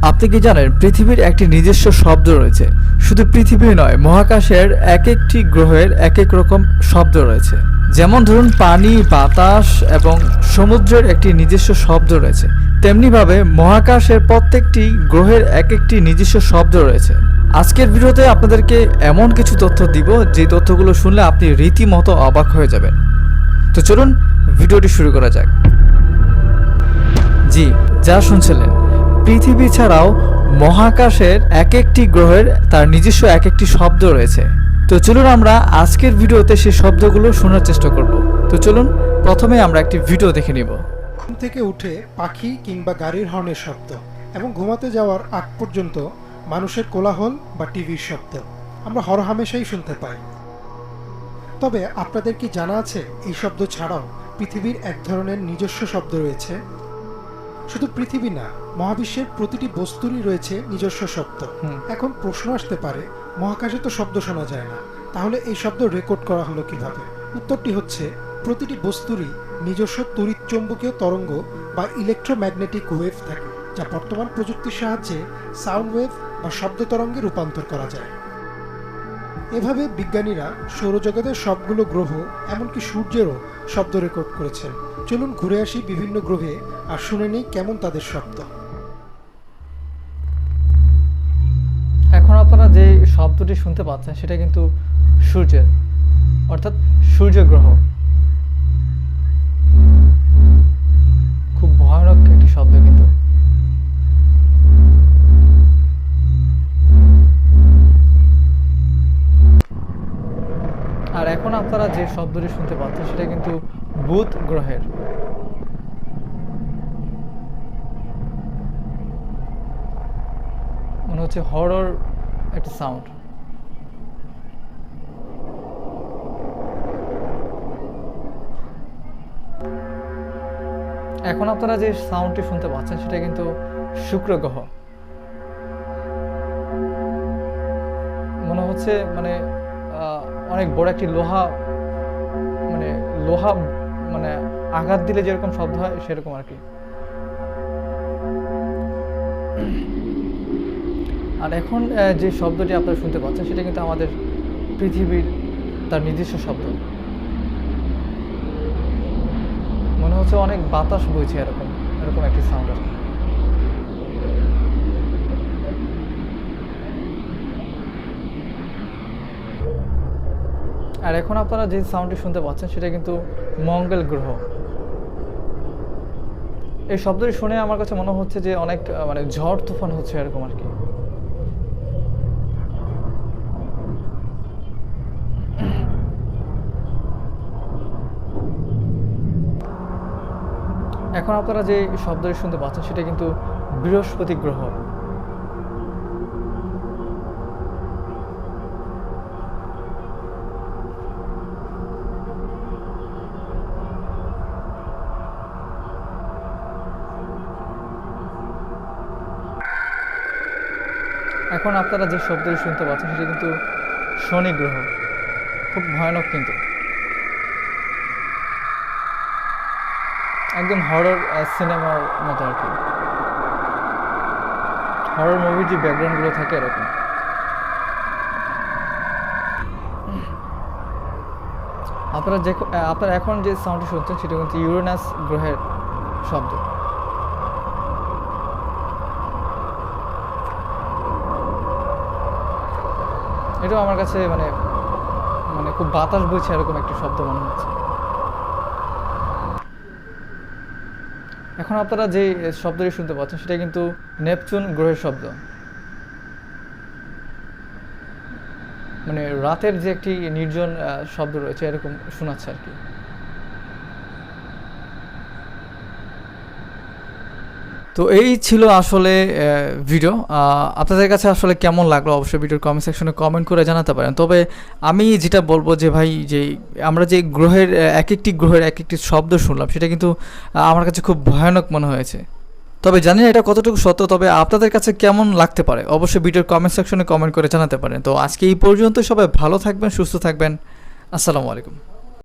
আপনি কি জানেন পৃথিবীর একটি নিজস্ব শব্দ রয়েছে? শুধু পৃথিবী নয়, মহাকাশের এক একটি গ্রহের এক এক রকম শব্দ রয়েছে। যেমন ধরুন পানি, বাতাস এবং সমুদ্রের একটি নিজস্ব শব্দ রয়েছে, তেমনিভাবে মহাকাশের প্রত্যেকটি গ্রহের এক একটি নিজস্ব শব্দ রয়েছে। আজকের ভিডিওতে আপনাদেরকে এমন কিছু তথ্য দিব যে তথ্যগুলো শুনলে আপনি রীতিমতো অবাক হয়ে যাবেন। তো চলুন ভিডিওটি শুরু করা যাক। জি, যা শুনছিলেন, পৃথিবী ছাড়াও মহাকাশের এক একটি গ্রহের তার নিজস্ব এক একটি শব্দ রয়েছে। তো চলুন আমরা আজকের ভিডিওতে সেই শব্দগুলো শোনার চেষ্টা করব। তো চলুন প্রথমে আমরা একটি ভিডিও দেখে নিব। ঘুম থেকে উঠে পাখি কিংবা গাড়ির হর্নের শব্দ এবং ঘুমাতে যাওয়ার আগ পর্যন্ত মানুষের কোলাহল বা টিভির শব্দ আমরা হরহামেশাই শুনতে পাই। তবে আপনাদের কি জানা আছে এই শব্দ ছাড়াও পৃথিবীর এক ধরনের নিজস্ব শব্দ রয়েছে? শুধু পৃথিবী না, মহাবিশ্বের প্রতিটি বস্তুরই রয়েছে নিজস্ব শব্দ। এখন প্রশ্ন আসতে পারে, মহাকাশে তো শব্দ শোনা যায় না, তাহলে এই শব্দ রেকর্ড করা হলো কিভাবে? উত্তরটি হচ্ছে, প্রতিটি বস্তুরই নিজস্ব তড়িৎ চৌম্বকীয় তরঙ্গ বা ইলেকট্রোম্যাগনেটিক ওয়েভ থাকে, যা বর্তমান প্রযুক্তির সাহায্যে সাউন্ড ওয়েভ বা শব্দ তরঙ্গে রূপান্তর করা যায়। এভাবে বিজ্ঞানীরা সৌরজগতের সবগুলো গ্রহ, এমনকি সূর্যেরও শব্দ রেকর্ড করেছেন। চলুন ঘুরে আসি বিভিন্ন গ্রহে আর শুনে নেই কেমন তাদের শব্দ। এখন আপনারা যে শব্দটি শুনতে পাচ্ছেন সেটা কিন্তু সূর্যের, অর্থাৎ সূর্য গ্রহ। খুব ভয়ানক একটি শব্দ কিন্তু। আর এখন আপনারা যে শব্দটি শুনতে পাচ্ছেন সেটা কিন্তু বুধ গ্রহের। মনে হচ্ছে হরর একটা সাউন্ড। এখন আপনারা যে সাউন্ডটি শুনতে পাচ্ছেন সেটা কিন্তু শুক্র গ্রহ। মনে হচ্ছে অনেক বড় একটি লোহা আঘাত দিলে যেরকম শব্দ হয় সেরকম আর কি। আর এখন যে শব্দটি আপনারা শুনতে পাচ্ছেন সেটা কিন্তু আমাদের পৃথিবীর তার নিজস্ব শব্দ। মনে হচ্ছে অনেক বাতাস বইছে, এরকম একটি সাউন্ড আর কি। আর এখন আপনারা যে সাউন্ডটি শুনতে পাচ্ছেন সেটা কিন্তু মঙ্গল গ্রহ। এই শব্দটি শুনে আমার কাছে মনে হচ্ছে যে অনেক ঝড় তুফান হচ্ছে এরকম আর কি। এখন আপনারা যে শব্দটি শুনতে পাচ্ছেন সেটা কিন্তু বৃহস্পতি গ্রহ। এখন আপনারা যে শব্দটি শুনতে পাচ্ছেন সেটা কিন্তু শনি গ্রহ। খুব ভয়ানক কিন্তু, একদম হরর সিনেমার মতো আর কি। হরর মুভির যে ব্যাকগ্রাউন্ডগুলো থাকে এরকম। আপনারা এখন যে সাউন্ডটি শুনছেন সেটা কিন্তু ইউরেনাস গ্রহের শব্দ। এটাও আমার কাছে খুব বাতাস বইছে এরকম একটি শব্দ মনে হচ্ছে। এখন আপনারা যে শব্দটি শুনতে পাচ্ছেন সেটা কিন্তু নেপচুন গ্রহের শব্দ। রাতের যে একটি নির্জন শব্দ রয়েছে এরকম শোনাচ্ছে আর কি। তো এই ছিল আসলে ভিডিও। আপনাদের কাছে আসলে কেমন লাগলো অবশ্যই ভিডিওর কমেন্ট সেকশনে কমেন্ট করে জানাতে পারেন। তবে আমি যেটা বলবো যে ভাই, যে আমরা যে গ্রহের এক একটি শব্দ শুনলাম সেটা কিন্তু আমার কাছে খুব ভয়ানক মনে হয়েছে। তবে জানি না এটা কতটুকু সত্য, তবে আপনাদের কাছে কেমন লাগতে পারে অবশ্যই ভিডিওর কমেন্ট সেকশনে কমেন্ট করে জানাতে পারেন। তো আজকে এই পর্যন্ত, সবাই ভালো থাকবেন, সুস্থ থাকবেন। আসসালামু আলাইকুম।